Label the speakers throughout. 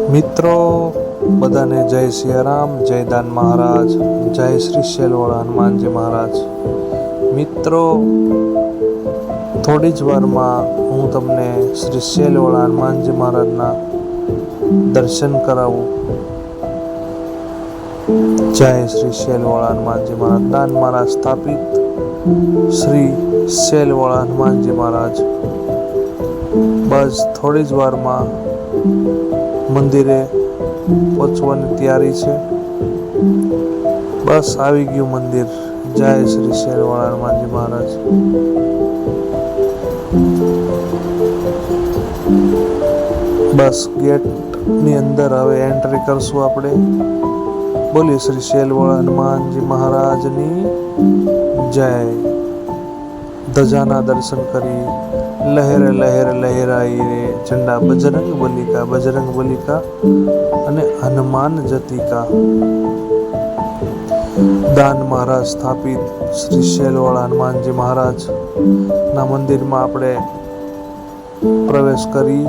Speaker 1: મિત્રો બધાને જય સિયારામ, જય દાન મહારાજ, જય શ્રી શેલવાળા હનુમાનજી મહારાજ। મિત્રો થોડી જ વારમાં હું તમને શ્રી શેલવાળા હનુમાનજી મહારાજના દર્શન કરાવું। જય શ્રી શેલવાળા હનુમાનજી મહારાજ। દાન મહારાજ સ્થાપિત શ્રી શેલવાળા હનુમાનજી મહારાજ બસ થોડી જ વારમાં મંદિરે પહોંચવાની તૈયારી છે। બસ આવી ગયું મંદિર। જય શ્રી શેલવાળા હનુમાનજી મહારાજ। બસ ગેટની અંદર હવે એન્ટ્રી કરશું આપણે। બોલીએ શ્રી શેલવાળા હનુમાનજી મહારાજની જય। ધજાના દર્શન કરી લહેરે લહેરે લહેરાઈ રે ઝંડા બજરંગ બલિકા અને હનુમાન જતિકા। દાન મહારાજ સ્થાપિત શ્રી શેલવાળા હનુમાનજી મહારાજ ના મંદિરમાં આપણે પ્રવેશ કરી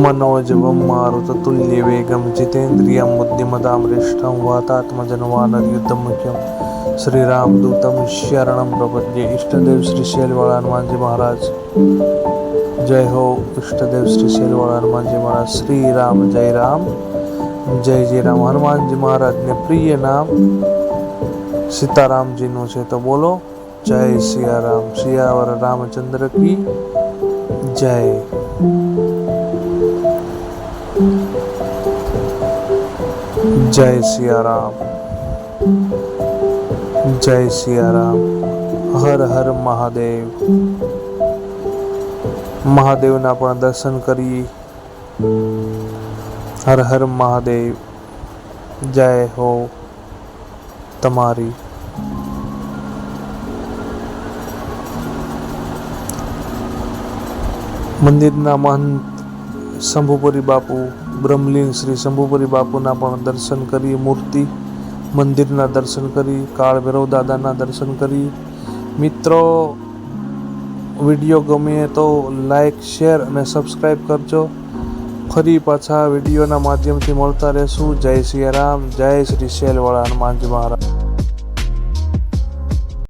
Speaker 1: મનોજવમ મારુતતુલ્ય વેગમ જીતેન્દ્રિયમ બુદ્ધિમતામ વરિષ્ઠમ વાતાત્મજન વાનરયુદ્ધમ મુખ્યમ શ્રી રામદૂતમ શરણમ પ્રપદ્યે। ઈષ્ટદેવ શ્રી શેલવાળા હનુમાનજી મહારાજ જય હો। ઈષ્ટદેવ શ્રી શેલવાળા હનુમાનજી મહારાજ। શ્રી રામ જય રામ, જય જય રામ। હનુમાનજી મહારાજને પ્રિય નામ સીતારામજીનું છે, તો બોલો જય સિયારામ। સિયાવર રામચંદ્ર કી જય। જય સિયારામ, જય સિયારામ। હર હર મહાદેવ। મહાદેવના પણ દર્શન કરી। હર હર મહાદેવ। જય હો તમારી। મંદિરના મહંત શંભુપુરી બાપુ બ્રહ્મલીન શ્રી શંભુપુરી બાપુના પણ દર્શન કરી। મૂર્તિ મંદિરના દર્શન કરી। કાળ ભૈરવ દાદાના દર્શન કરી। મિત્રો વિડીયો ગમે તો લાઈક, શેર અને સબસ્ક્રાઈબ કરજો। ફરી પાછા વિડીયોના માધ્યમથી મળતા રહેશું। જય સિયારામ, જય શ્રી શેલવાળા હનુમાનજી મહારાજ।